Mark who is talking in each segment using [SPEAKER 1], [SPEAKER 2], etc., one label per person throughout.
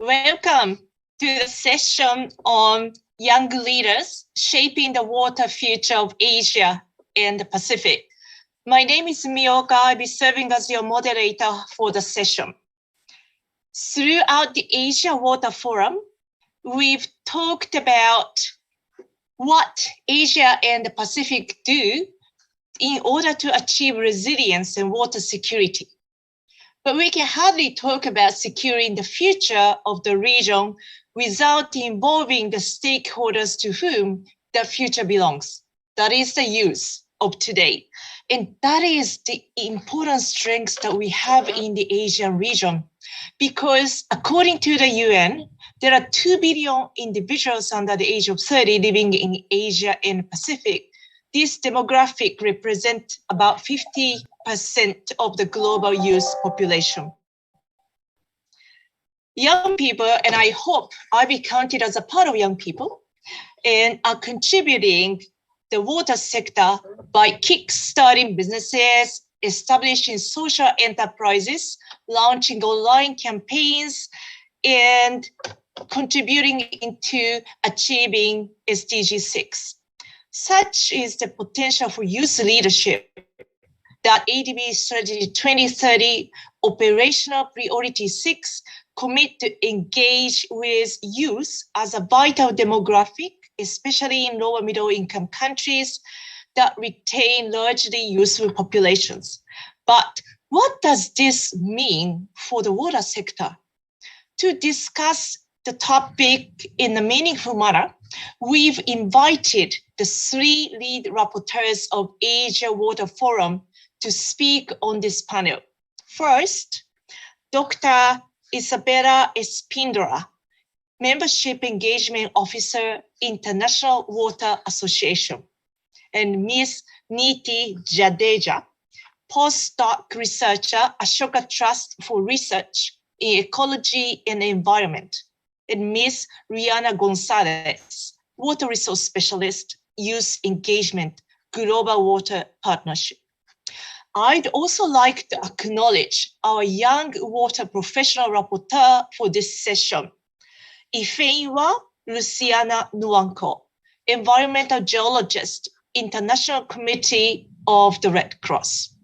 [SPEAKER 1] Welcome to the session on Young Leaders Shaping the Water Future of Asia and the Pacific. My name is Miyoka. I'll be serving as your moderator for the session. Throughout the Asia Water Forum, we've talked about what Asia and the Pacific do in order to achieve resilience and water security. But we can hardly talk about securing the future of the region without involving the stakeholders to whom the future belongs. That is the youth of today. And that is the important strength that we have in the Asian region. Because according to the UN, there are 2 billion individuals under the age of 30 living in Asia and Pacific. This demographic represents about 50% of the global youth population. Young people, and I hope I'll be counted as a part of young people, and are contributing the water sector by kickstarting businesses, establishing social enterprises, launching online campaigns, and contributing into achieving SDG 6. Such is the potential for youth leadership that ADB Strategy 2030 Operational Priority 6 commit to engage with youth as a vital demographic, especially in lower middle income countries that retain largely youthful populations. But what does this mean for the water sector? To discuss the topic in a meaningful manner, we've invited the 3 lead rapporteurs of Asia Water Forum to speak on this panel. First, Dr. Isabella Espíndola, Membership Engagement Officer, International Water Association, and Ms. Niti Jadeja, Postdoc Researcher, Ashoka Trust for Research in Ecology and Environment, and Ms. Rihanna Gonzalez, Water Resource Specialist, Youth Engagement, Global Water Partnership. I'd also like to acknowledge our young water professional rapporteur for this session, Ifeanyiwa Luciana Nuanco, environmental geologist, International Committee of the Red Cross.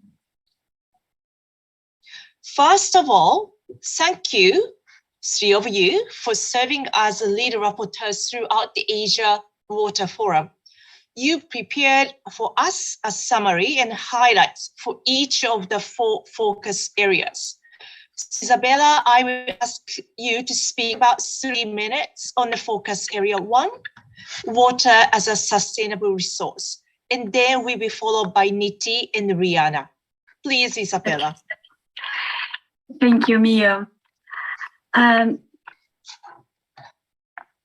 [SPEAKER 1] First of all, thank you, 3 of you, for serving as lead rapporteurs throughout the Asia Water Forum. You prepared for us a summary and highlights for each of the 4 focus areas. Isabella, I will ask you to speak about 3 minutes on the focus area 1, water as a sustainable resource. And then we'll be followed by Niti and Rihanna. Please, Isabella.
[SPEAKER 2] Thank you, Mia.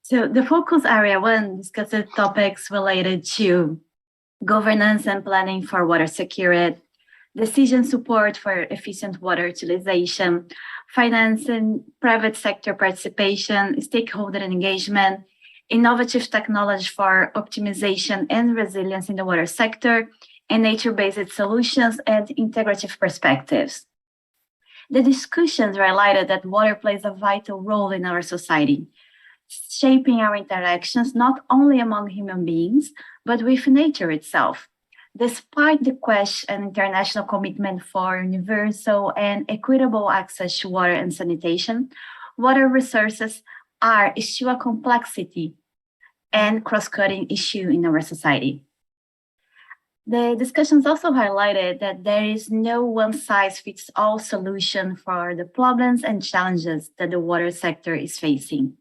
[SPEAKER 2] So the focus area 1 discusses topics related to governance and planning for water security, decision support for efficient water utilization, financing, private sector participation, stakeholder engagement, innovative technology for optimization and resilience in the water sector, and nature-based solutions and integrative perspectives. The discussions highlighted that water plays a vital role in our society, shaping our interactions not only among human beings, but with nature itself. Despite the quest and international commitment for universal and equitable access to water and sanitation, water resources are still a complexity and cross-cutting issue in our society. The discussions also highlighted that there is no one-size-fits-all solution for the problems and challenges that the water sector is facing.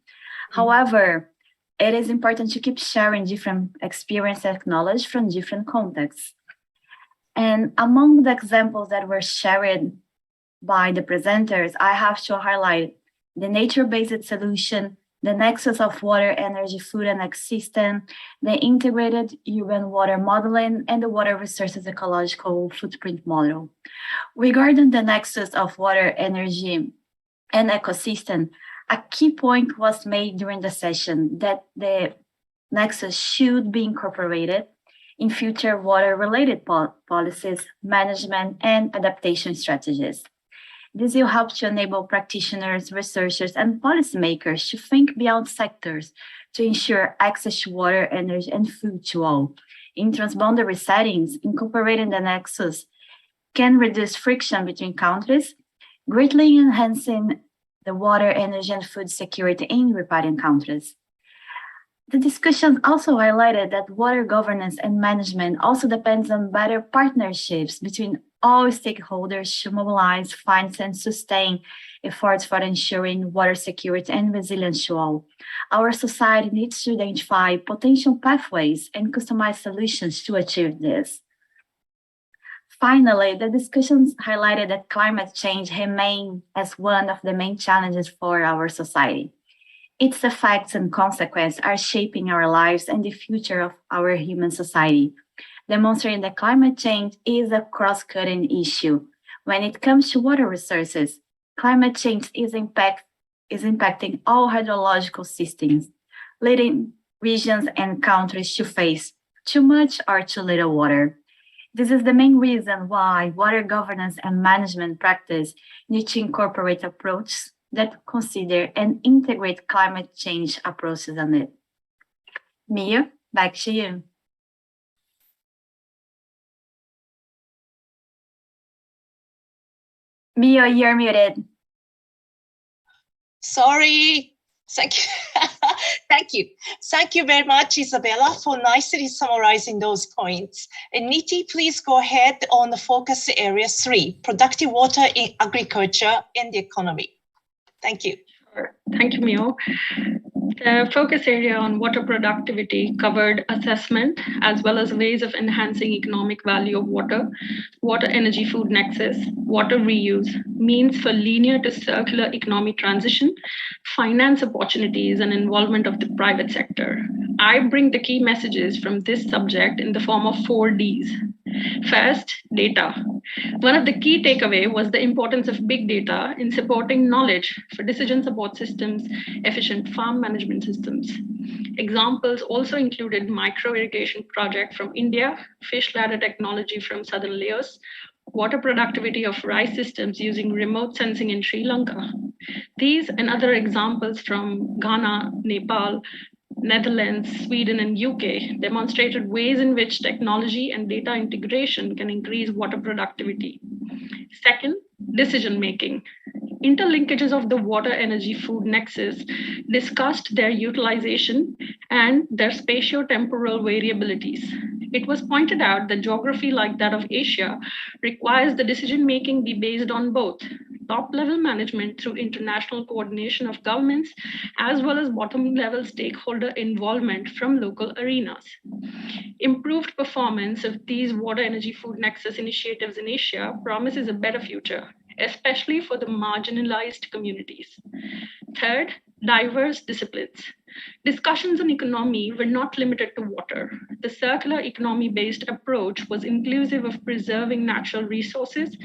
[SPEAKER 2] However, it is important to keep sharing different experience and knowledge from different contexts. And among the examples that were shared by the presenters, I have to highlight the nature-based solution, the nexus of water, energy, food, and ecosystem, the integrated urban water modeling, and the water resources ecological footprint model. Regarding the nexus of water, energy, and ecosystem, a key point was made during the session that the nexus should be incorporated in future water-related policies, management, and adaptation strategies. This will help to enable practitioners, researchers, and policymakers to think beyond sectors to ensure access to water, energy, and food to all. In transboundary settings, incorporating the nexus can reduce friction between countries, greatly enhancing the water, energy, and food security in reparting countries. The discussion also highlighted that water governance and management also depends on better partnerships between all stakeholders to mobilize, finance, and sustain efforts for ensuring water security and resilience to all. Our society needs to identify potential pathways and customize solutions to achieve this. Finally, the discussions highlighted that climate change remains as one of the main challenges for our society. Its effects and consequences are shaping our lives and the future of our human society, demonstrating that climate change is a cross-cutting issue. When it comes to water resources, climate change is impacting all hydrological systems, leading regions and countries to face too much or too little water. This is the main reason why water governance and management practice need to incorporate approaches that consider and integrate climate change approaches on it. Mia, back to you. Mia, you're muted.
[SPEAKER 1] Sorry. Thank you. Thank you. Thank you very much, Isabella, for nicely summarizing those points. And Niti, please go ahead on the focus area 3, productive water in agriculture and the economy. Thank you.
[SPEAKER 3] Sure. Thank you, Mio. The focus area on water productivity covered assessment as well as ways of enhancing economic value of water, water energy food nexus, water reuse, means for linear to circular economic transition, finance opportunities, and involvement of the private sector. I bring the key messages from this subject in the form of 4 Ds. First, data. One of the key takeaway was the importance of big data in supporting knowledge for decision support systems, efficient farm management systems. Examples also included micro irrigation project from India, fish ladder technology from southern Laos, water productivity of rice systems using remote sensing in Sri Lanka. These and other examples from Ghana, Nepal, Netherlands, Sweden, and UK demonstrated ways in which technology and data integration can increase water productivity. Second, decision-making. Interlinkages of the water energy food nexus discussed their utilization and their spatio-temporal variabilities. It was pointed out that geography like that of Asia requires the decision-making be based on both top-level management through international coordination of governments, as well as bottom-level stakeholder involvement from local arenas. Improved performance of these water energy food nexus initiatives in Asia promises a better future, especially for the marginalized communities. Third, diverse disciplines. Discussions on economy were not limited to water. The circular economy-based approach was inclusive of preserving natural resources,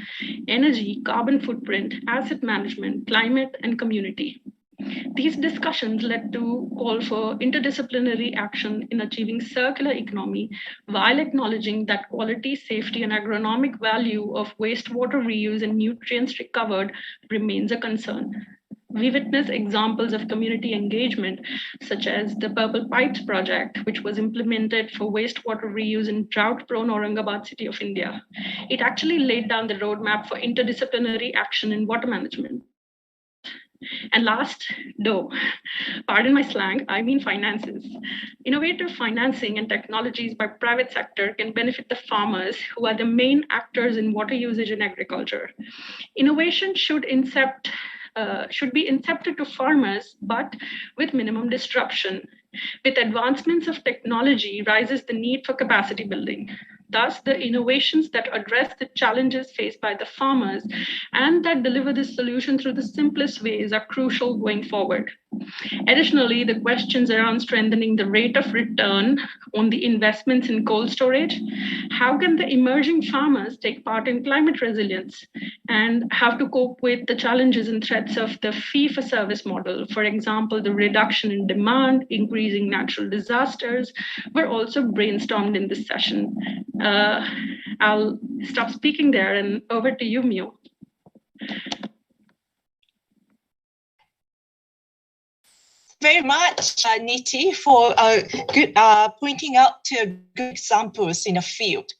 [SPEAKER 3] energy, carbon footprint, asset management, climate, and community. These discussions led to call for interdisciplinary action in achieving circular economy while acknowledging that quality, safety, and agronomic value of wastewater reuse and nutrients recovered remains a concern. We witness examples of community engagement, such as the Purple Pipes project, which was implemented for wastewater reuse in drought-prone Aurangabad city of India. It actually laid down the roadmap for interdisciplinary action in water management. And last, DOE. Pardon my slang, I mean finances. Innovative financing and technologies by private sector can benefit the farmers who are the main actors in water usage in agriculture. Innovation should be incepted to farmers, but with minimum disruption. With advancements of technology rises the need for capacity building. Thus, the innovations that address the challenges faced by the farmers and that deliver the solution through the simplest ways are crucial going forward. Additionally, the questions around strengthening the rate of return on the investments in cold storage, how can the emerging farmers take part in climate resilience, and how to cope with the challenges and threats of the fee-for-service model. For example, the reduction in demand, increasing natural disasters, were also brainstormed in this session. I'll stop speaking there and over to you, Mio.
[SPEAKER 1] very much, Niti, for pointing out to good examples in the field.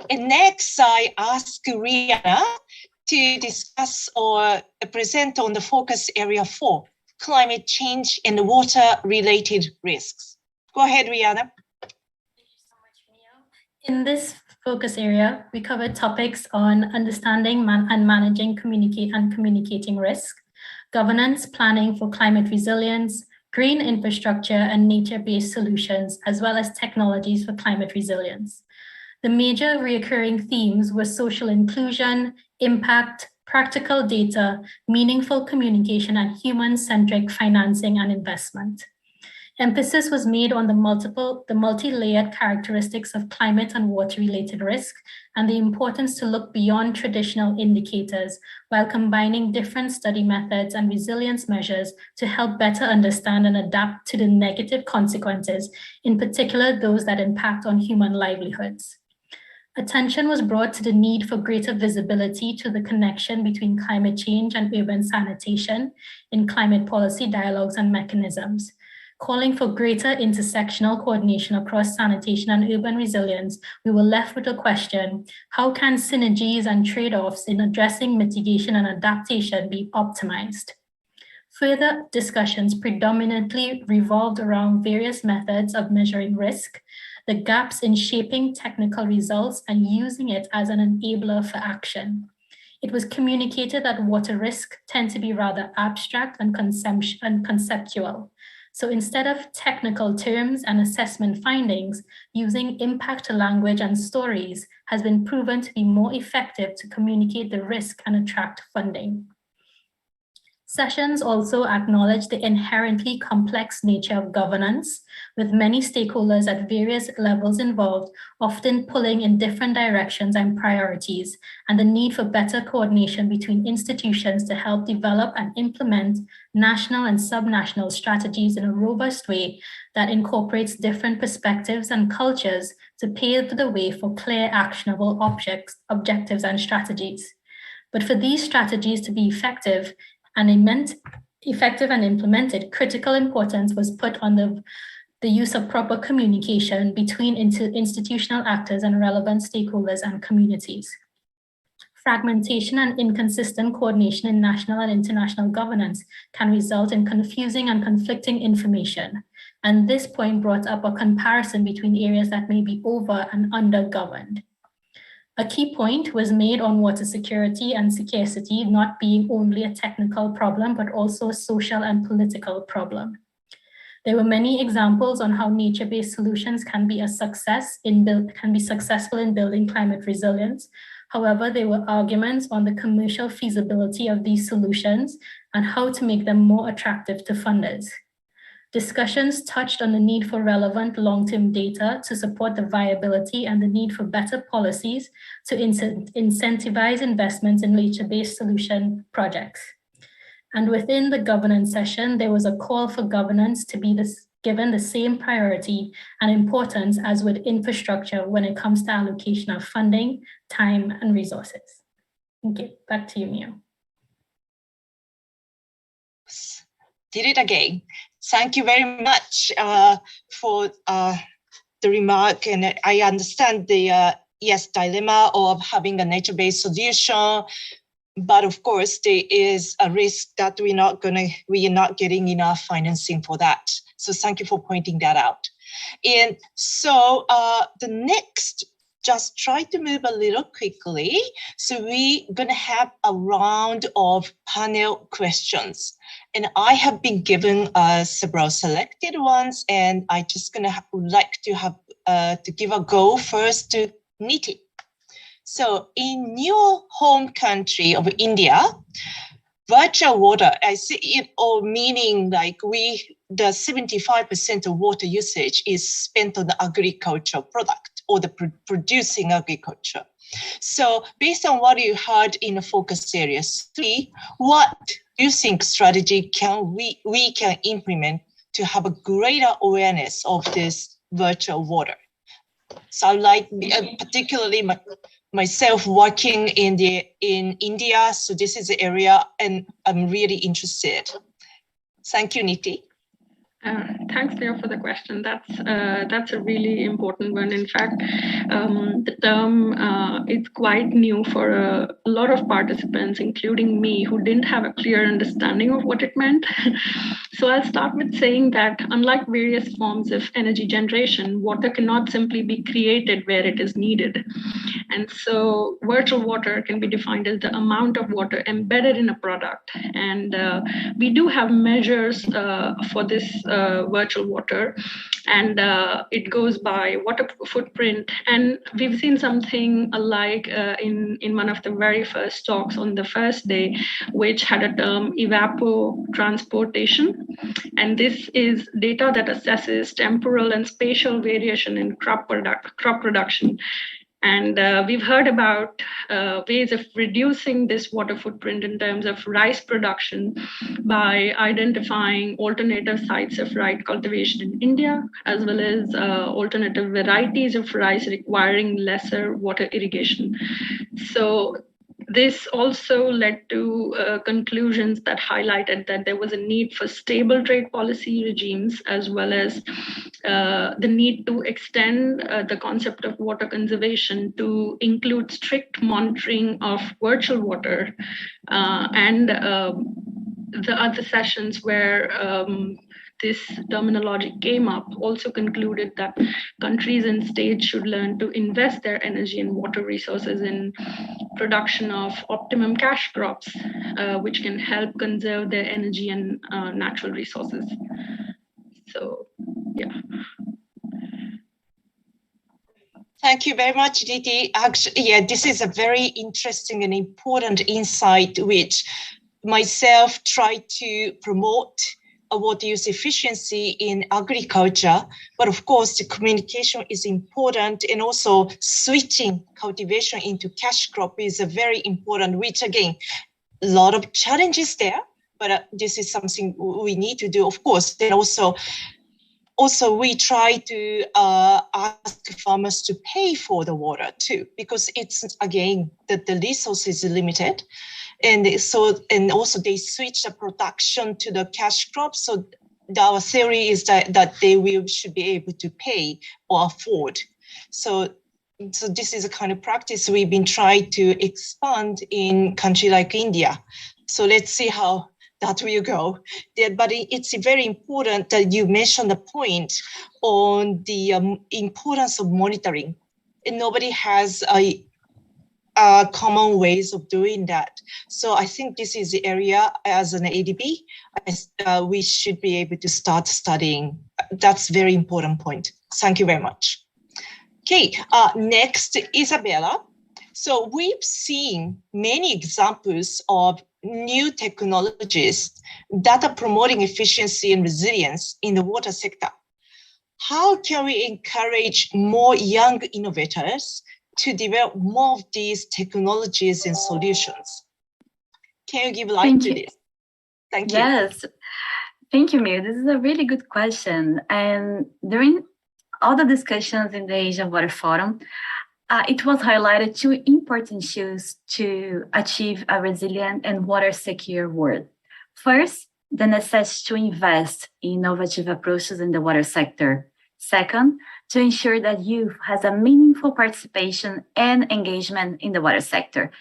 [SPEAKER 1] And next, I ask Rihanna to discuss or present on the focus area 4, climate change and water-related risks. Go ahead, Rihanna.
[SPEAKER 4] Thank you so much, Mio. In this focus area, we covered topics on understanding and managing communicating risk, governance, planning for climate resilience, green infrastructure and nature-based solutions, as well as technologies for climate resilience. The major recurring themes were social inclusion, impact, practical data, meaningful communication, and human-centric financing and investment. Emphasis was made on the multi-layered characteristics of climate and water-related risk and the importance to look beyond traditional indicators while combining different study methods and resilience measures to help better understand and adapt to the negative consequences, in particular those that impact on human livelihoods. Attention was brought to the need for greater visibility to the connection between climate change and urban sanitation in climate policy dialogues and mechanisms. Calling for greater intersectional coordination across sanitation and urban resilience, we were left with a question: how can synergies and trade-offs in addressing mitigation and adaptation be optimized? Further discussions predominantly revolved around various methods of measuring risk, the gaps in shaping technical results, and using it as an enabler for action. It was communicated that water risk tend to be rather abstract and conceptual. So instead of technical terms and assessment findings, using impact language and stories has been proven to be more effective to communicate the risk and attract funding. Sessions also acknowledge the inherently complex nature of governance, with many stakeholders at various levels involved, often pulling in different directions and priorities, and the need for better coordination between institutions to help develop and implement national and subnational strategies in a robust way that incorporates different perspectives and cultures to pave the way for clear, actionable objectives and strategies. But for these strategies to be effective and implemented, critical importance was put on the use of proper communication between institutional actors and relevant stakeholders and communities. Fragmentation and inconsistent coordination in national and international governance can result in confusing and conflicting information. And this point brought up a comparison between areas that may be over and under governed. A key point was made on water security and scarcity not being only a technical problem, but also a social and political problem. There were many examples on how nature-based solutions can be successful in building climate resilience. However, there were arguments on the commercial feasibility of these solutions and how to make them more attractive to funders. Discussions touched on the need for relevant long-term data to support the viability and the need for better policies to incentivize investments in nature-based solution projects. And within the governance session, there was a call for governance to be given the same priority and importance as with infrastructure when it comes to allocation of funding, time, and resources. Thank you. Back to you, Mio.
[SPEAKER 1] Did it again. Thank you very much for the remark, and I understand the dilemma of having a nature-based solution, but of course there is a risk that we are not getting enough financing for that. So thank you for pointing that out. And so the next, just try to move a little quickly. So we're gonna have a round of panel questions. And I have been given several selected ones, and I just would like to have to give a go first to Niti. So in your home country of India, virtual water, I see it all meaning like the 75% of water usage is spent on the agricultural product or the producing agriculture. So based on what you heard in the focus area 3, what do you think strategy we can implement to have a greater awareness of this virtual water? So like particularly myself working in India, so this is the area and I'm really interested. Thank you, Niti.
[SPEAKER 3] Thanks, Leo, for the question. That's a really important one. In fact, the term is quite new for a lot of participants, including me, who didn't have a clear understanding of what it meant. So I'll start with saying that unlike various forms of energy generation, water cannot simply be created where it is needed. And so virtual water can be defined as the amount of water embedded in a product. And we do have measures for this virtual water, and it goes by water footprint. And we've seen something alike in one of the very first talks on the first day, which had a term evapotransportation. And this is data that assesses temporal and spatial variation in crop production. And we've heard about ways of reducing this water footprint in terms of rice production by identifying alternative sites of rice cultivation in India, as well as alternative varieties of rice requiring lesser water irrigation. So this also led to conclusions that highlighted that there was a need for stable trade policy regimes, as well as the need to extend the concept of water conservation to include strict monitoring of virtual water. And the other sessions where this terminology came up also concluded that countries and states should learn to invest their energy and water resources in production of optimum cash crops, which can help conserve their energy and natural resources. So, yeah.
[SPEAKER 1] Thank you very much, Didi. Actually, yeah, this is a very interesting and important insight, which myself try to promote water use efficiency in agriculture. But of course, the communication is important, and also switching cultivation into cash crop is a very important, which again, a lot of challenges there, but this is something we need to do, of course. Then also we try to ask farmers to pay for the water too, because it's, again, the resource is limited. And also they switch the production to the cash crop. So our theory is that they should be able to pay or afford. So this is a kind of practice we've been trying to expand in country like India. So let's see how that will go. But it's very important that you mentioned the point on the importance of monitoring. And nobody has a common ways of doing that. So I think this is the area as an ADB, we should be able to start studying. That's a very important point. Thank you very much. Okay, next, Isabella. So we've seen many examples of new technologies that are promoting efficiency and resilience in the water sector. How can we encourage more young innovators to develop more of these technologies and solutions? Can you give light to this? Thank you.
[SPEAKER 2] Yes, thank you, Mil. This is a really good question. And during all the discussions in the Asian Water Forum, it was highlighted two important issues to achieve a resilient and water-secure world. First, the necessity to invest in innovative approaches in the water sector. Second, to ensure that youth has a meaningful participation and engagement in the water sector.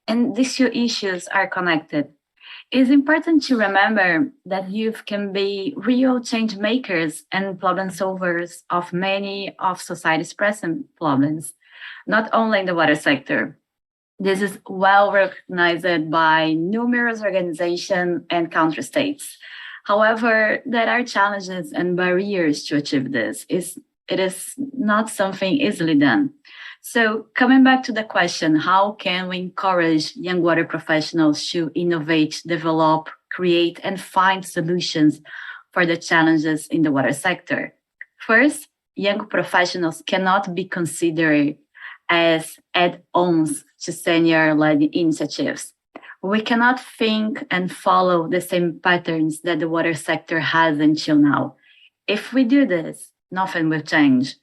[SPEAKER 2] And these two issues are connected. It is important to remember that youth can be real change makers and problem solvers of many of society's present problems, not only in the water sector. This is well recognized by numerous organizations and country states. However, there are challenges and barriers to achieve this. It is not something easily done. So coming back to the question, how can we encourage young water professionals to innovate, develop, create, and find solutions for the challenges in the water sector? First, young professionals cannot be considered as add-ons to senior-led initiatives. We cannot think and follow the same patterns that the water sector has until now. If we do this, nothing will change.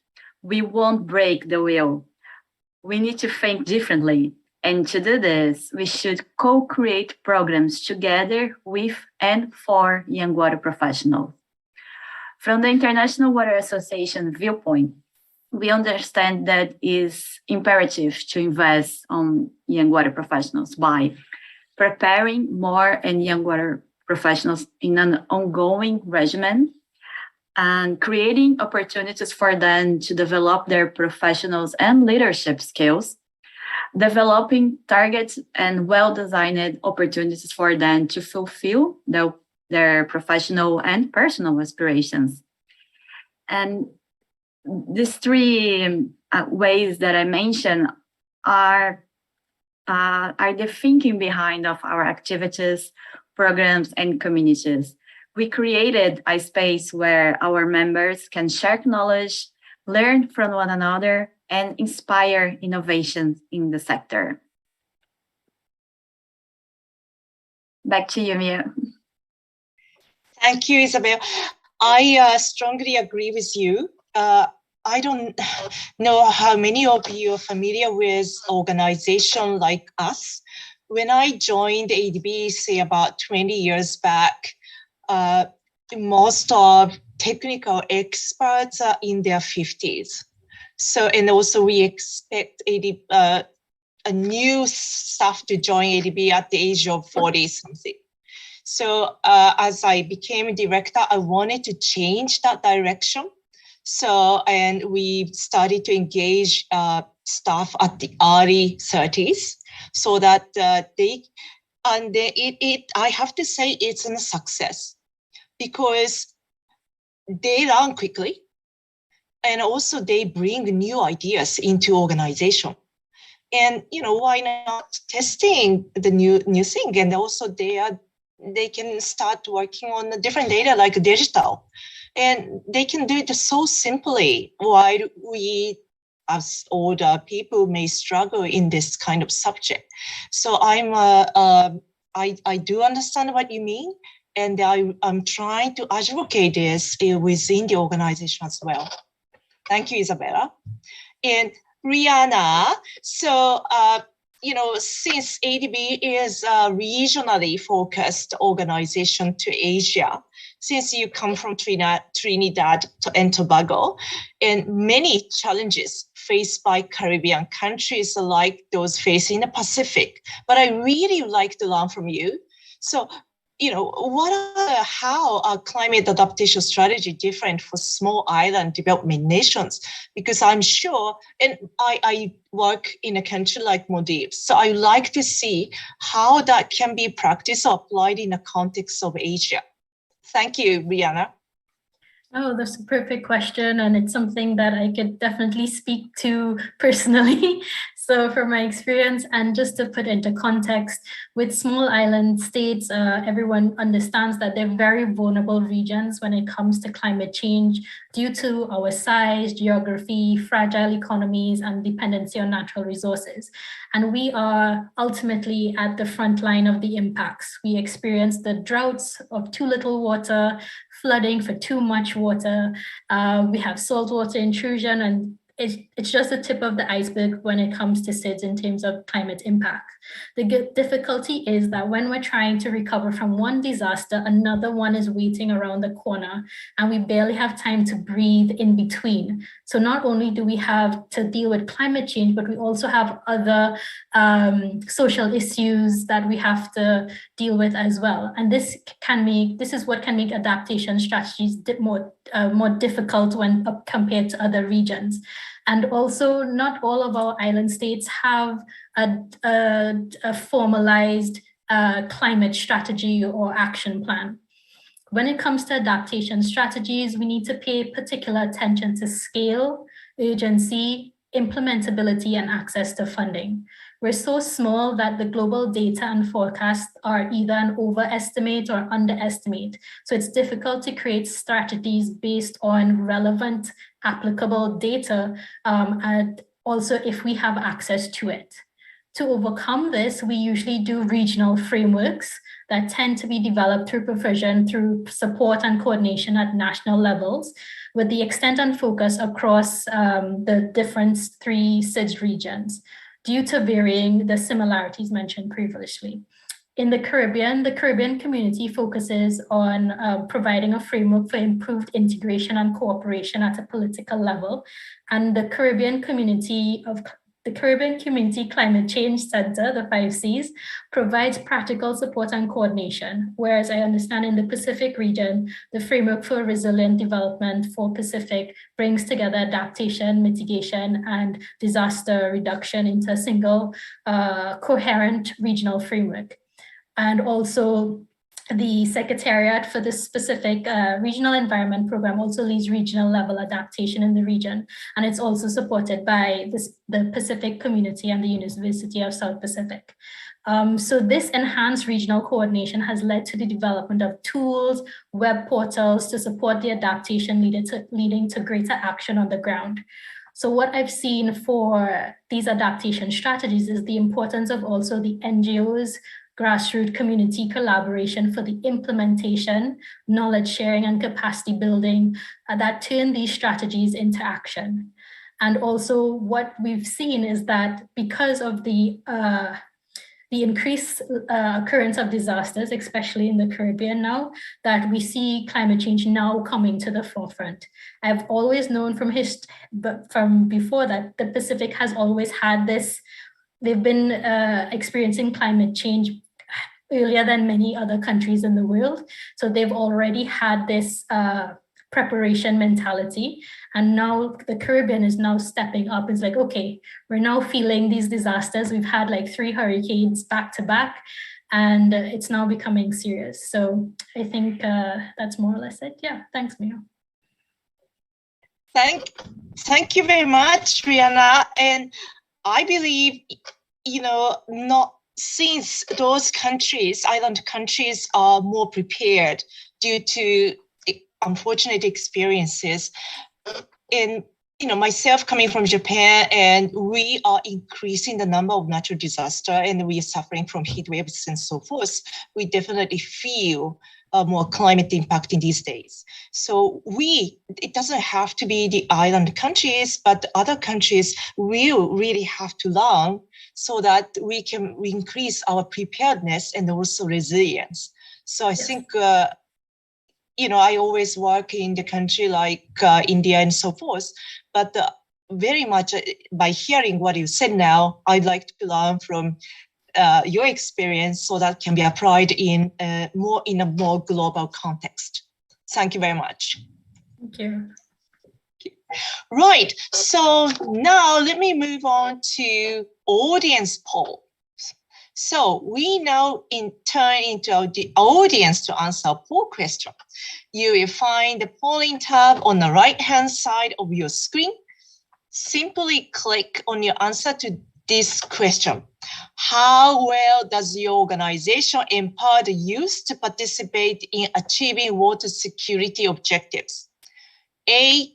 [SPEAKER 2] We won't break the wheel. We need to think differently. And to do this, we should co-create programs together with and for young water professionals. From the International Water Association viewpoint, we understand that it is imperative to invest on young water professionals by preparing more and young water professionals in an ongoing regimen and creating opportunities for them to develop their professionals and leadership skills, developing targets and well-designed opportunities for them to fulfill their professional and personal aspirations. And these three ways that I mentioned are the thinking behind of our activities, programs, and communities. We created a space where our members can share knowledge, learn from one another, and inspire innovations in the sector. Back to you, Mia.
[SPEAKER 1] Thank you, Isabel. I strongly agree with you. I don't know how many of you are familiar with organizations like us. When I joined ADB, say about 20 years back, most of technical experts are in their 50s. So, and also we expect a new staff to join ADB at the age of 40 something. So as I became a director, I wanted to change that direction. So, and we started to engage staff at the early 30s so that I have to say it's a success because they learn quickly and also they bring new ideas into organization. And, why not testing the new thing? And also they can start working on the different data like digital. And they can do it so simply while we as older people may struggle in this kind of subject. So I do understand what you mean. And I'm trying to advocate this within the organization as well. Thank you, Isabella. And Rihanna, so, since ADB is a regionally focused organization to Asia, since you come from Trinidad and Tobago, and many challenges faced by Caribbean countries like those facing the Pacific, but I really would like to learn from you. So, how are climate adaptation strategy different for small island development nations? Because I'm sure, and I work in a country like Maldives, so I like to see how that can be practiced or applied in the context of Asia. Thank you, Brianna.
[SPEAKER 4] Oh, that's a perfect question. And it's something that I could definitely speak to personally. So from my experience, and just to put into context, with small island states, everyone understands that they're very vulnerable regions when it comes to climate change due to our size, geography, fragile economies, and dependency on natural resources. And we are ultimately at the front line of the impacts. We experience the droughts of too little water, flooding for too much water. We have saltwater intrusion, and it's just the tip of the iceberg when it comes to SIDS in terms of climate impact. The difficulty is that when we're trying to recover from one disaster, another one is waiting around the corner, and we barely have time to breathe in between. So not only do we have to deal with climate change, but we also have other social issues that we have to deal with as well. And this is what can make adaptation strategies more difficult when compared to other regions. And also, not all of our island states have a formalized climate strategy or action plan. When it comes to adaptation strategies, we need to pay particular attention to scale, urgency, implementability, and access to funding. We're so small that the global data and forecasts are either an overestimate or underestimate. So it's difficult to create strategies based on relevant, applicable data, and also if we have access to it. To overcome this, we usually do regional frameworks that tend to be developed through provision, through support and coordination at national levels, with the extent and focus across the different 3 SIDS regions, due to varying the similarities mentioned previously. In the Caribbean community focuses on providing a framework for improved integration and cooperation at a political level. And the Caribbean Community Climate Change Center, the 5Cs, provides practical support and coordination. Whereas I understand in the Pacific region, the Framework for Resilient Development for Pacific brings together adaptation, mitigation, and disaster reduction into a single coherent regional framework. And also the Secretariat for the specific Regional Environment Program also leads regional level adaptation in the region. And it's also supported by the Pacific Community and the University of South Pacific. So this enhanced regional coordination has led to the development of tools, web portals to support the adaptation leading to greater action on the ground. So what I've seen for these adaptation strategies is the importance of also the NGOs, grassroots community collaboration for the implementation, knowledge sharing, and capacity building that turn these strategies into action. And also what we've seen is that because of the increased occurrence of disasters, especially in the Caribbean now, that we see climate change now coming to the forefront. I've always known from before that the Pacific has always had this. They've been experiencing climate change earlier than many other countries in the world. So they've already had this preparation mentality. And now the Caribbean is now stepping up. It's like, okay, we're now feeling these disasters. We've had like 3 hurricanes back to back, and it's now becoming serious. So I think that's more or less it. Yeah, thanks, Mio.
[SPEAKER 1] Thank you very much, Rihanna. And I believe, since those countries, island countries, are more prepared due to unfortunate experiences. And myself coming from Japan, and we are increasing the number of natural disaster, and we are suffering from heat waves and so forth. We definitely feel more climate impact in these days. So it doesn't have to be the island countries, but other countries will really have to learn so that we can increase our preparedness and also resilience. So I think, I always work in the country like India and so forth, but very much by hearing what you said now, I'd like to learn from your experience so that can be applied in a more global context. Thank you very much.
[SPEAKER 4] Thank you.
[SPEAKER 1] Right, so now let me move on to audience poll. So we now turn into the audience to answer a poll question. You will find the polling tab on the right-hand side of your screen. Simply click on your answer to this question. How well does your organization empower the youth to participate in achieving water security objectives? A,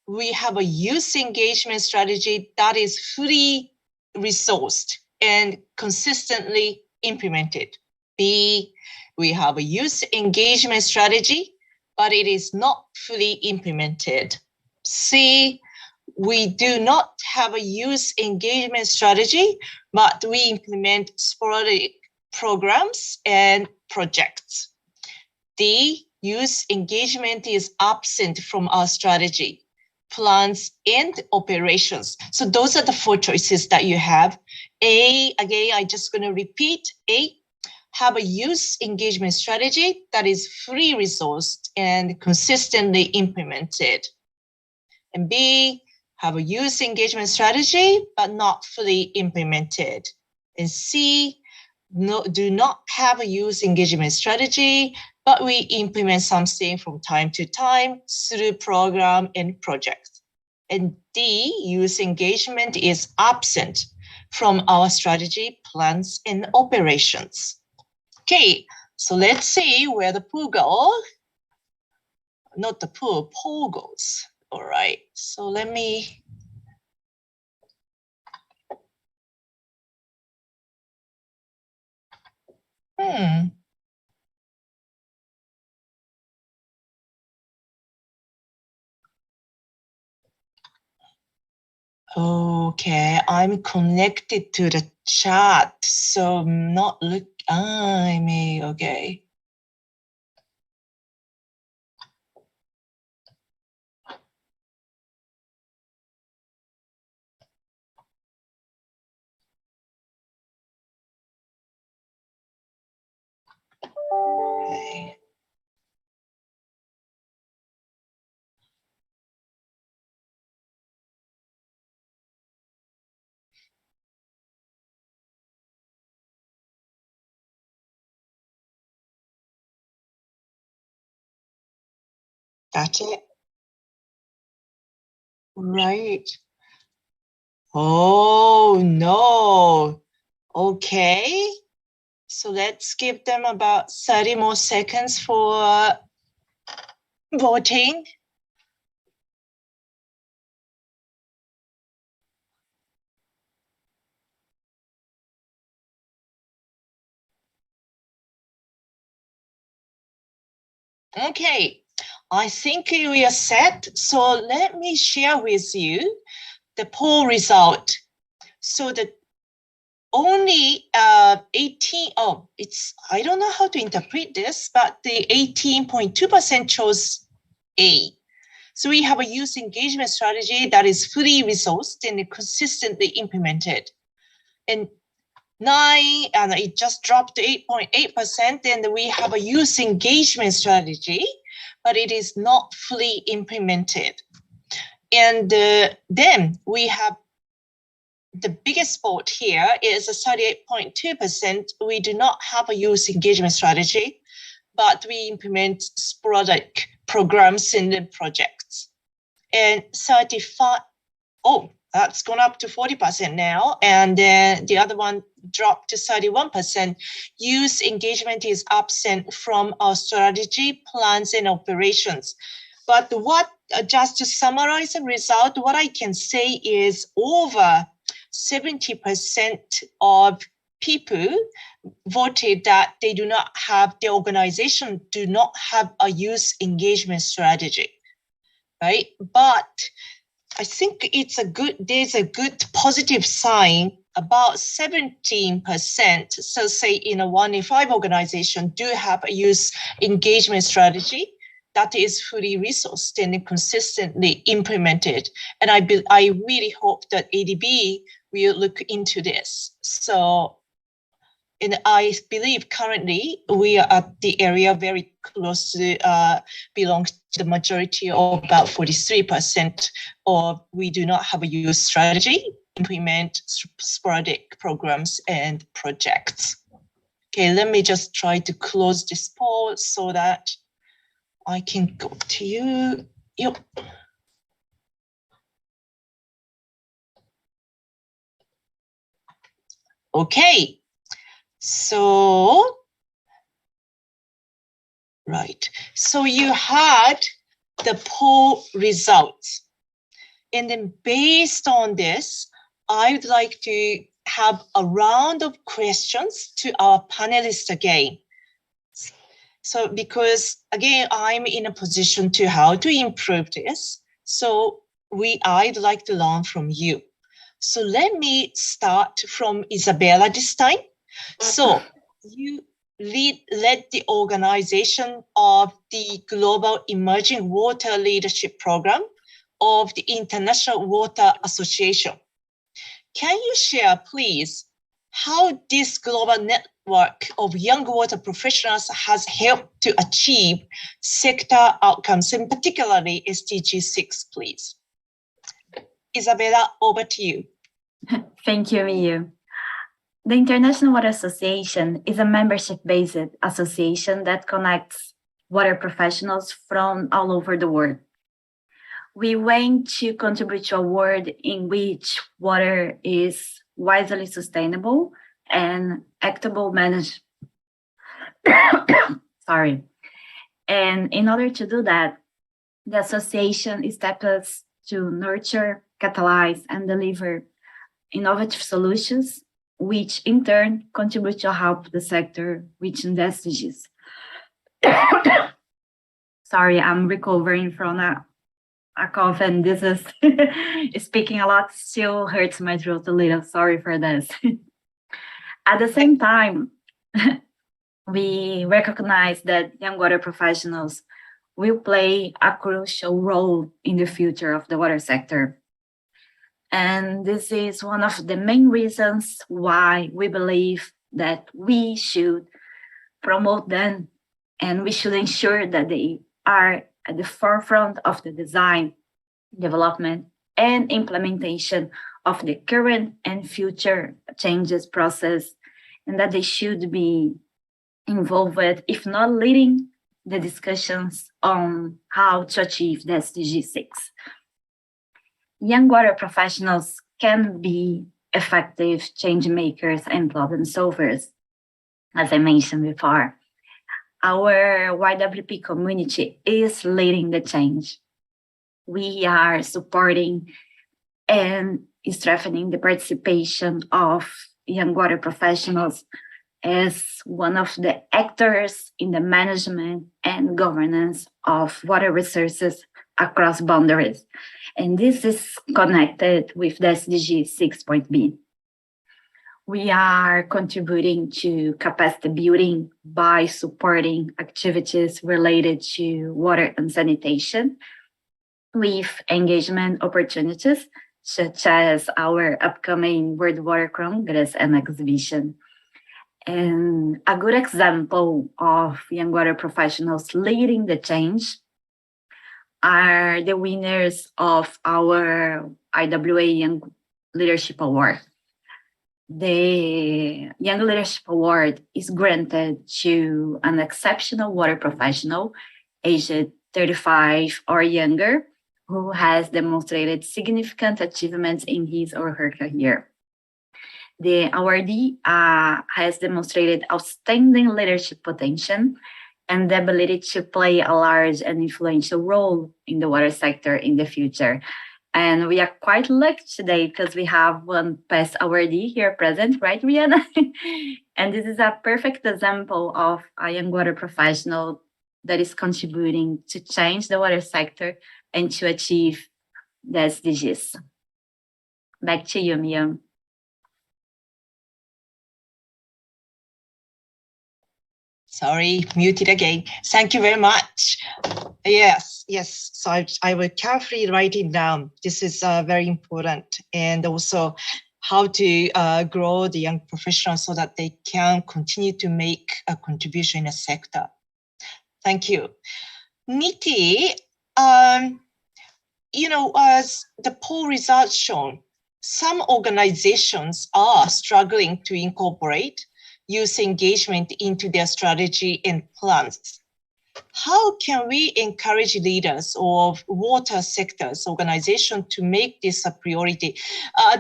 [SPEAKER 1] we have a youth engagement strategy that is fully resourced and consistently implemented. B, we have a youth engagement strategy, but it is not fully implemented. C, we do not have a youth engagement strategy, but we implement sporadic programs and projects. D, youth engagement is absent from our strategy, plans, and operations. So those are the 4 choices that you have. A, again, I'm just going to repeat. A, have a youth engagement strategy that is fully resourced and consistently implemented. And B, have a youth engagement strategy, but not fully implemented. And C, do not have a youth engagement strategy, but we implement something from time to time through program and project. And D, youth engagement is absent from our strategy, plans, and operations. Okay, so let's see where the poll goes. Not the poll goes. All right, so let me. Okay, I'm connected to the chat, so I'm not I may, okay. Okay. That's it. Right. Oh, no. Okay. So let's give them about 30 more seconds for voting. Okay, I think we are set. So let me share with you the poll result. So the only 18, I don't know how to interpret this, but the 18.2% chose A. So we have a youth engagement strategy that is fully resourced and consistently implemented. And it just dropped to 8.8%, and we have a youth engagement strategy, but it is not fully implemented. And then we have the biggest spot here is a 38.2%. We do not have a youth engagement strategy, but we implement sporadic programs in the projects. And 35, that's gone up to 40% now. And then the other one dropped to 31%. Youth engagement is absent from our strategy, plans, and operations. But just to summarize the result, what I can say is over 70% of people voted that they do not have, the organization do not have a youth engagement strategy, right? But I think there's a good positive sign. About 17%, so say in a 1 in 5 organization do have a youth engagement strategy that is fully resourced and consistently implemented. And I really hope that ADB will look into this. So, and I believe currently we are at the area very close to belongs to the majority, of about 43%, or we do not have a youth strategy, implement sporadic programs and projects. Okay, let me just try to close this poll so that I can go to you. Yep. Okay, so, right. So you had the poll results. And then based on this, I would like to have a round of questions to our panelists again. So because again, I'm in a position to how to improve this. So I'd like to learn from you. So let me start from Isabella this time. So you led the organization of the Global Emerging Water Leadership Program of the International Water Association. Can you share, please, how this global network of young water professionals has helped to achieve sector outcomes, and particularly SDG 6, please? Isabella, over to you.
[SPEAKER 2] Thank you, Miyu. The International Water Association is a membership-based association that connects water professionals from all over the world. We aim to contribute to a world in which water is wisely sustainable and equitable managed. Sorry. And in order to do that, the association steps to nurture, catalyze, and deliver innovative solutions, which in turn contribute to help the sector reach the SDGs. Sorry, I'm recovering from a cough, and this is speaking a lot still hurts my throat a little. Sorry for this. At the same time, we recognize that young water professionals will play a crucial role in the future of the water sector. And this is one of the main reasons why we believe that we should promote them and we should ensure that they are at the forefront of the design, development, and implementation of the current and future changes process, and that they should be involved, if not leading, the discussions on how to achieve the SDG 6. Young water professionals can be effective change makers and problem solvers, as I mentioned before. Our YWP community is leading the change. We are supporting and strengthening the participation of young water professionals as one of the actors in the management and governance of water resources across boundaries. And this is connected with the SDG 6.b. We are contributing to capacity building by supporting activities related to water and sanitation with engagement opportunities, such as our upcoming World Water Congress and exhibition. And a good example of young water professionals leading the change are the winners of our IWA Young Leadership Award. The Young Leadership Award is granted to an exceptional water professional aged 35 or younger who has demonstrated significant achievements in his or her career. The awardee has demonstrated outstanding leadership potential and the ability to play a large and influential role in the water sector in the future. And we are quite lucky today because we have one past awardee here present, right, Rihanna? And this is a perfect example of a young water professional that is contributing to change the water sector and to achieve the SDGs. Back to you, Mia.
[SPEAKER 1] Sorry, muted again. Thank you very much. Yes. So I will carefully write it down. This is very important. And also how to grow the young professionals so that they can continue to make a contribution in the sector. Thank you. Niti, as the poll results shown, some organizations are struggling to incorporate youth engagement into their strategy and plans. How can we encourage leaders of water sectors organization to make this a priority?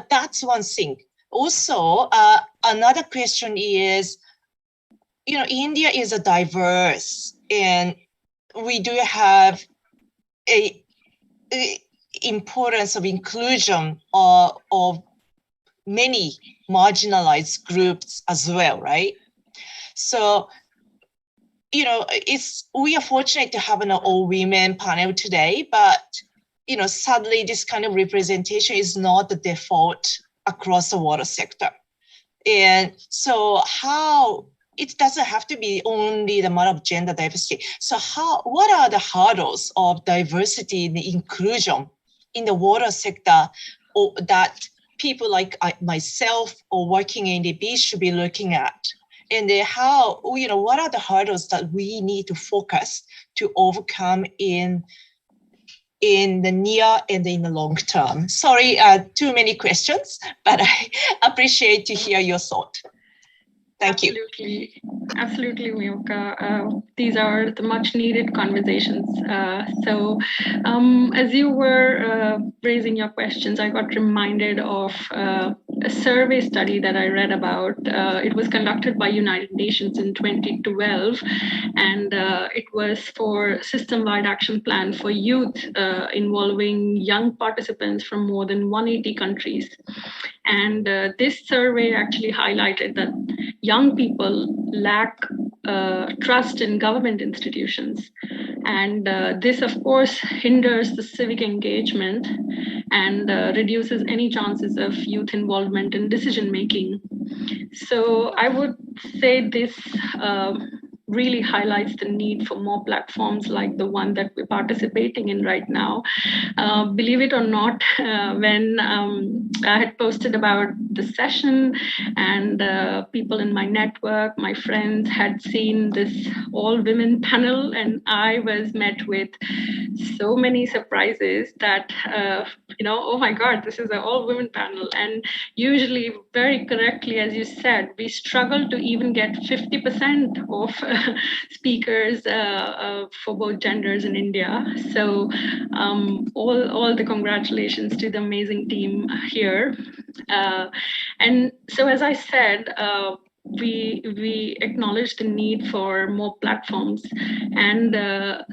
[SPEAKER 1] That's one thing. Also, another question is, India is a diverse, and we do have a importance of inclusion of many marginalized groups as well, right? So, we are fortunate to have an all-women panel today, but, sadly, this kind of representation is not the default across the water sector. And so it doesn't have to be only the matter of gender diversity. So what are the hurdles of diversity and inclusion in the water sector that people like myself or working NDB should be looking at? And what are the hurdles that we need to focus to overcome in the near and in the long term? Sorry, too many questions, but I appreciate to hear your thought. Thank you.
[SPEAKER 3] Absolutely, Miyuka. These are the much needed conversations. So as you were raising your questions, I got reminded of a survey study that I read about. It was conducted by United Nations in 2012, and it was for system-wide action plan for youth involving young participants from more than 180 countries. And this survey actually highlighted that young people lack trust in government institutions. And this, of course, hinders the civic engagement and reduces any chances of youth involvement in decision-making. So I would say this really highlights the need for more platforms like the one that we're participating in right now. Believe it or not, when I had posted about the session and people in my network, my friends had seen this all-women panel, and I was met with so many surprises that, oh my God, this is an all-women panel. And usually, very correctly, as you said, we struggle to even get 50% of speakers for both genders in India. So all the congratulations to the amazing team here. And so, as I said, we acknowledge the need for more platforms and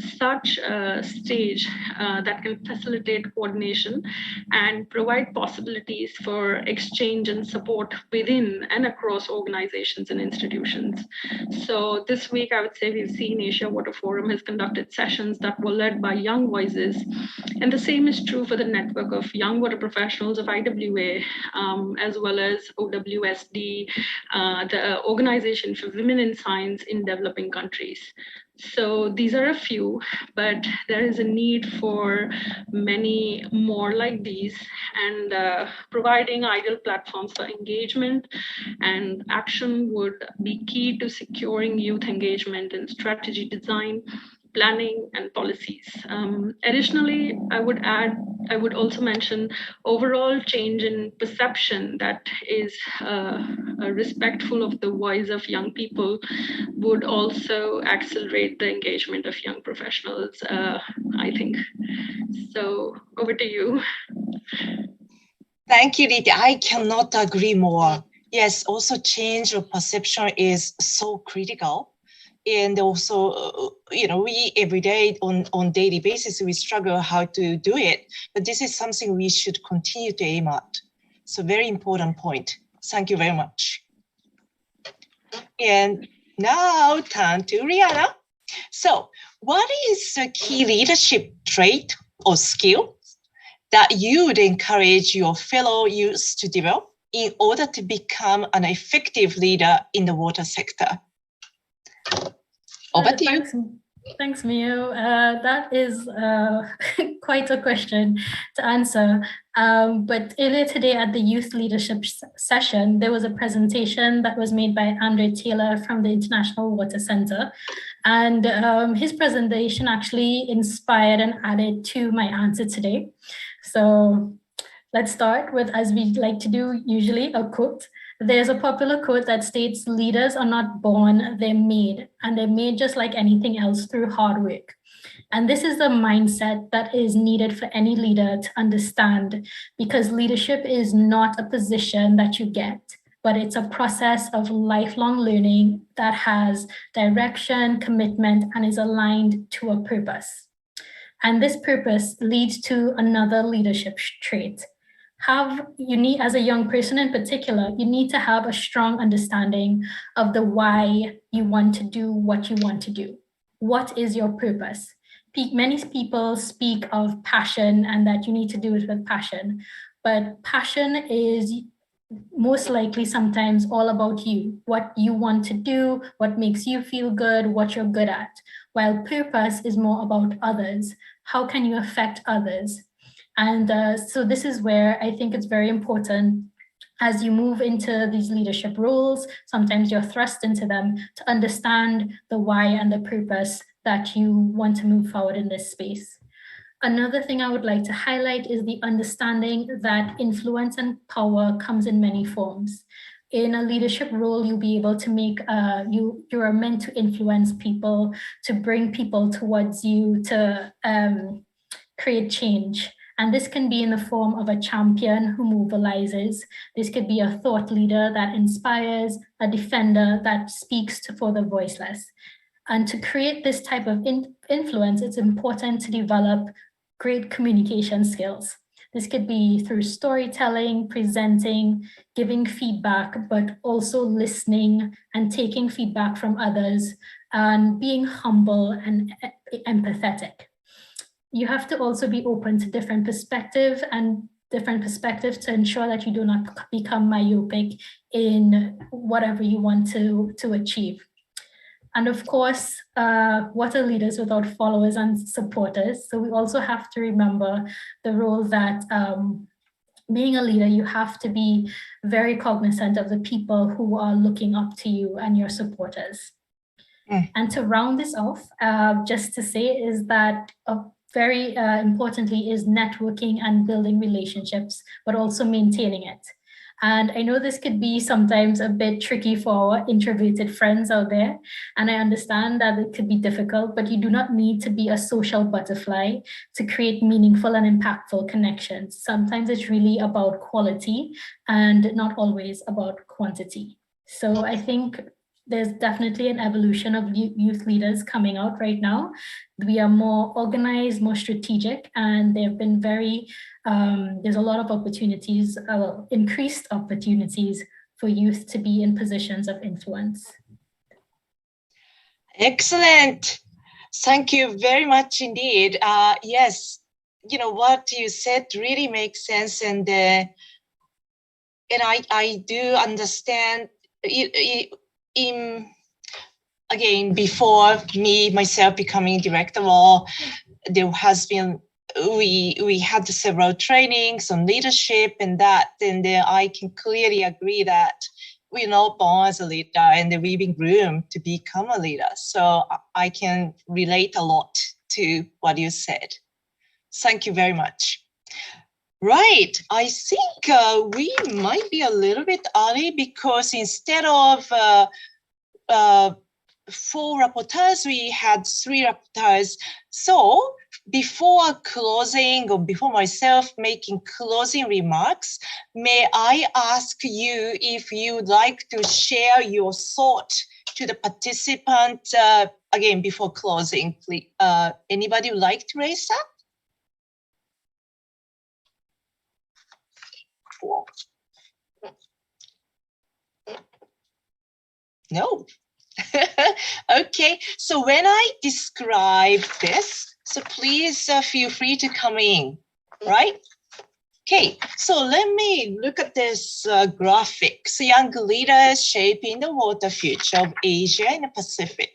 [SPEAKER 3] such a stage that can facilitate coordination and provide possibilities for exchange and support within and across organizations and institutions. So this week, I would say we've seen Asia Water Forum has conducted sessions that were led by young voices. And the same is true for the network of young water professionals of IWA, as well as OWSD, the Organization for Women in Science in Developing Countries. So these are a few, but there is a need for many more like these, and providing ideal platforms for engagement and action would be key to securing youth engagement in strategy design, planning, and policies. Additionally, I would also mention overall change in perception that is respectful of the voice of young people would also accelerate the engagement of young professionals, I think. So over to you.
[SPEAKER 1] Thank you, Rita. I cannot agree more. Yes, also change of perception is so critical. And also, we every day on daily basis, we struggle how to do it. But this is something we should continue to aim at. So very important point. Thank you very much. And now turn to Rihanna. So what is the key leadership trait or skill that you would encourage your fellow youth to develop in order to become an effective leader in the water sector? Over to you.
[SPEAKER 4] Thanks, Mio. That is quite a question to answer. But earlier today at the youth leadership session, there was a presentation that was made by Andre Taylor from the International Water Center. And his presentation actually inspired and added to my answer today. So let's start with, as we like to do usually, a quote. There's a popular quote that states, leaders are not born, they're made, and they're made just like anything else through hard work. And this is the mindset that is needed for any leader to understand, because leadership is not a position that you get, but it's a process of lifelong learning that has direction, commitment, and is aligned to a purpose. And this purpose leads to another leadership trait. You need, as a young person in particular, you need to have a strong understanding of the why you want to do what you want to do. What is your purpose? Many people speak of passion and that you need to do it with passion, but passion is most likely sometimes all about you, what you want to do, what makes you feel good, what you're good at, while purpose is more about others. How can you affect others? And so this is where I think it's very important as you move into these leadership roles, sometimes you're thrust into them, to understand the why and the purpose that you want to move forward in this space. Another thing I would like to highlight is the understanding that influence and power comes in many forms. In a leadership role, you'll be able to make, you are meant to influence people, to bring people towards you, to create change. And this can be in the form of a champion who mobilizes. This could be a thought leader that inspires, a defender that speaks for the voiceless. And to create this type of influence, it's important to develop great communication skills. This could be through storytelling, presenting, giving feedback, but also listening and taking feedback from others, and being humble and empathetic. You have to also be open to different perspectives and different perspectives to ensure that you do not become myopic in whatever you want to achieve. And of course, what are leaders without followers and supporters? So we also have to remember the role that being a leader, you have to be very cognizant of the people who are looking up to you and your supporters. And to round this off, just to say is that very importantly is networking and building relationships, but also maintaining it. And I know this could be sometimes a bit tricky for our introverted friends out there. And I understand that it could be difficult, but you do not need to be a social butterfly to create meaningful and impactful connections. Sometimes it's really about quality and not always about quantity. So I think there's definitely an evolution of youth leaders coming out right now. We are more organized, more strategic, and they've been very, there's a lot of opportunities, increased opportunities for youth to be in positions of influence.
[SPEAKER 1] Excellent. Thank you very much indeed. Yes, you know, what you said really makes sense. And I do understand again, before myself becoming director, there has been, we had several trainings on leadership and that, and I can clearly agree that we're not born as a leader and we've been groomed to become a leader. So I can relate a lot to what you said. Thank you very much. Right, I think we might be a little bit early because instead of 4 rapporteurs, we had 3 rapporteurs. So before closing, or before myself making closing remarks, may I ask you if you'd like to share your thought to the participant again before closing, please. Anybody would like to raise that? No. Okay, so when I describe this, so please feel free to come in, right? Okay, so let me look at this graphic. So young leaders shaping the water future of Asia and the Pacific.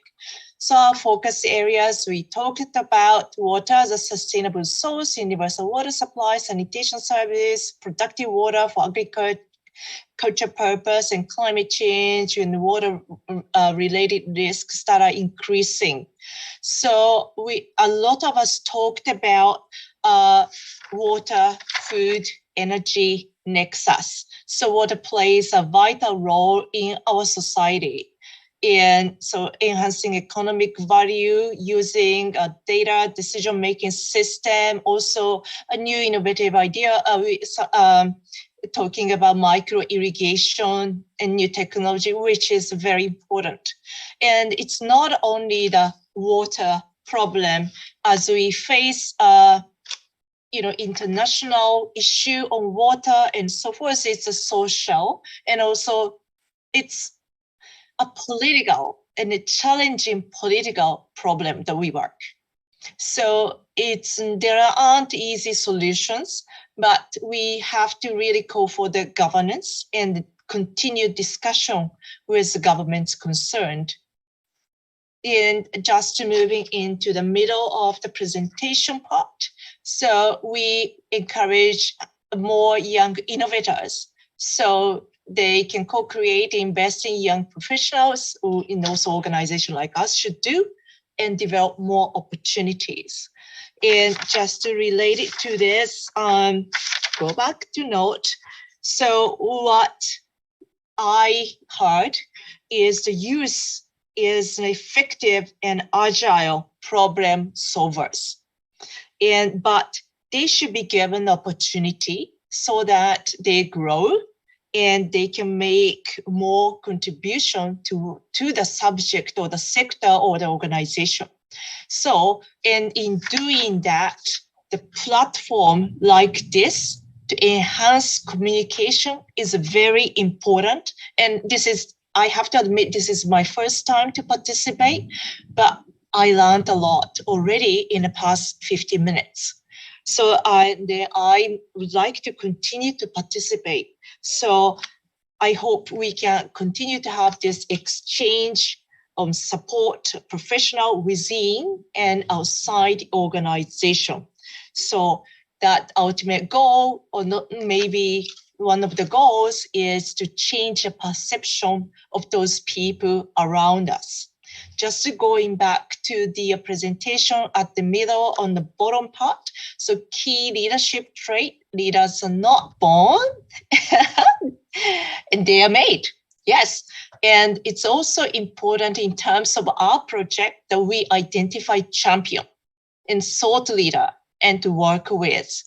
[SPEAKER 1] So our focus areas, we talked about water as a sustainable source, universal water supply, sanitation service, productive water for agriculture purpose, and climate change and water related risks that are increasing. So a lot of us talked about water, food, energy nexus. So water plays a vital role in our society. And so enhancing economic value using a data decision-making system, also a new innovative idea, talking about micro irrigation and new technology, which is very important. And it's not only the water problem as we face international issue on water and so forth. It's a social, and also it's a political and a challenging political problem that we work. So there aren't easy solutions, but we have to really call for the governance and continued discussion with the governments concerned. And just moving into the middle of the presentation part. So we encourage more young innovators so they can co-create, invest in young professionals who in those organizations like us should do, and develop more opportunities. And just to relate it to this, go back to note. So what I heard is the youth is an effective and agile problem solvers. But they should be given the opportunity so that they grow and they can make more contribution to the subject or the sector or the organization. So, and in doing that, the platform like this to enhance communication is very important. And this is, I have to admit, this is my first time to participate, but I learned a lot already in the past 50 minutes. So I would like to continue to participate. So I hope we can continue to have this exchange of support professional within and outside the organization. So that ultimate goal, or not, maybe one of the goals, is to change the perception of those people around us. Just going back to the presentation at the middle on the bottom part. So key leadership trait: leaders are not born and they are made. Yes. And it's also important in terms of our project that we identify champion and thought leader and to work with.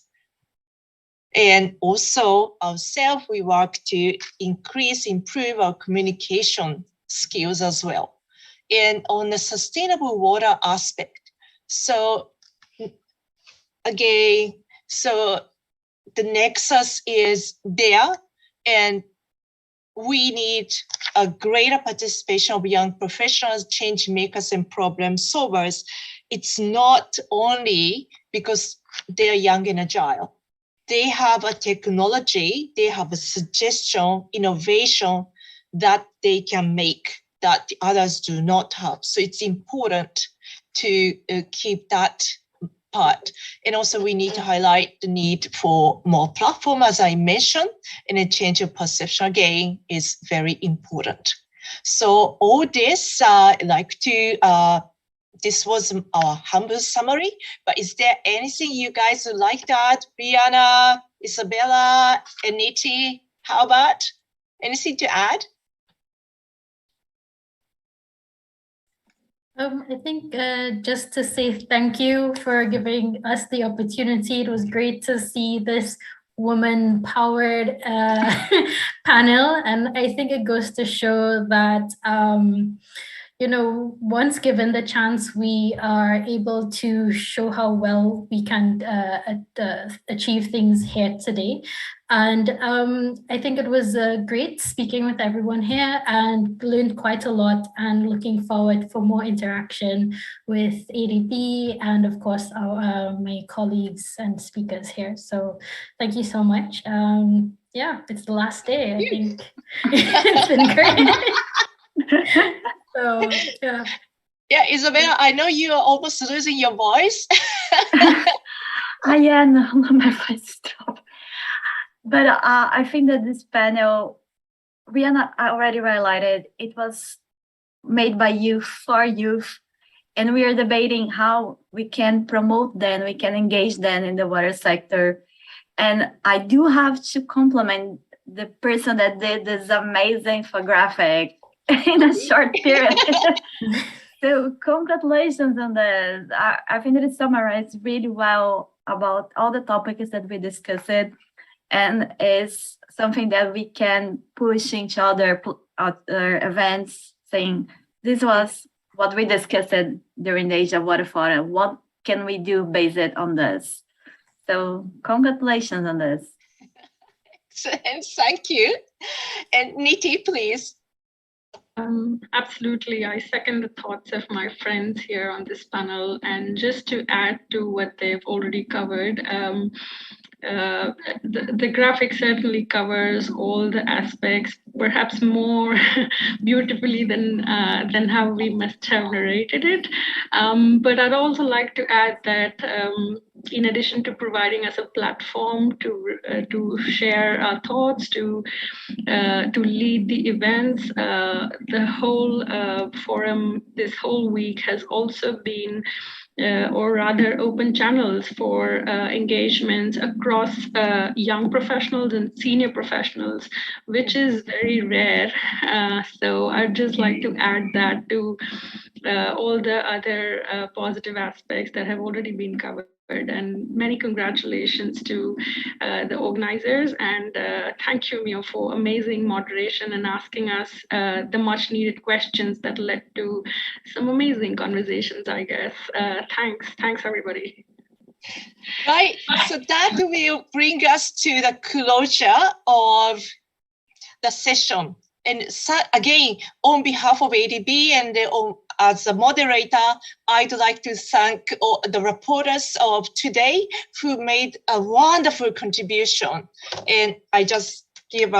[SPEAKER 1] And also ourselves, we work to improve our communication skills as well. And on the sustainable water aspect. So again, so the nexus is there, and we need a greater participation of young professionals, change makers, and problem solvers. It's not only because they're young and agile. They have a technology, they have a suggestion, innovation that they can make that the others do not have. So it's important to keep that part. And also we need to highlight the need for more platform, as I mentioned, and a change of perception again is very important. So all this, I'd like to, this was our humble summary, but is there anything you guys would like to add? Brianna, Isabella, and Niti, how about anything to add?
[SPEAKER 4] I think just to say thank you for giving us the opportunity. It was great to see this woman-powered panel, and I think it goes to show that you know, once given the chance, we are able to show how well we can achieve things here today. And I think it was great speaking with everyone here and learned quite a lot, and looking forward for more interaction with ADB and of course our my colleagues and speakers here. So thank you so much. Yeah, it's the last day, I think. It's been great. So yeah.
[SPEAKER 1] Yeah, Isabella, I know you are almost losing your voice.
[SPEAKER 2] Yeah, no, my voice dropped. But I think that this panel, Rihanna already highlighted, it was made by youth for youth, and we are debating how we can promote them, we can engage them in the water sector. And I do have to compliment the person that did this amazing infographic in a short period. So congratulations on this. I think that it summarized really well about all the topics that we discussed, and is something that we can push each other at events, saying this was what we discussed during the Asia Water Forum. What can we do based on this? So congratulations on this.
[SPEAKER 1] Excellent, thank you. And Niti, please.
[SPEAKER 3] Absolutely. I second the thoughts of my friends here on this panel. And just to add to what they've already covered, the graphic certainly covers all the aspects, perhaps more beautifully than how we must have narrated it. But I'd also like to add that in addition to providing us a platform to share our thoughts, to lead the events, the whole forum this whole week has also been or rather open channels for engagements across young professionals and senior professionals, which is very rare. So I'd just like to add that to all the other positive aspects that have already been covered. And many congratulations to the organizers, and thank you, Mio, for amazing moderation and asking us the much needed questions that led to some amazing conversations, I guess. Thanks everybody.
[SPEAKER 1] Right, so that will bring us to the closure of the session. And so, again, on behalf of ADB and as a moderator, I'd like to thank all the reporters of today who made a wonderful contribution. And I just give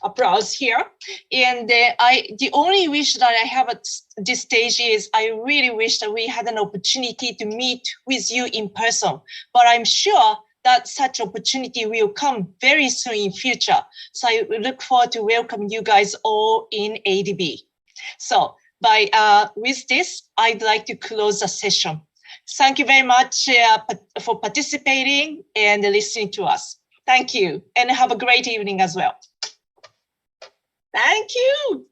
[SPEAKER 1] applause here. And the only wish that I have at this stage is I really wish that we had an opportunity to meet with you in person. But I'm sure that such opportunity will come very soon in future. So I look forward to welcome you guys all in ADB. So with this, I'd like to close the session. Thank you very much for participating and listening to us. Thank you, and have a great evening as well. Thank you.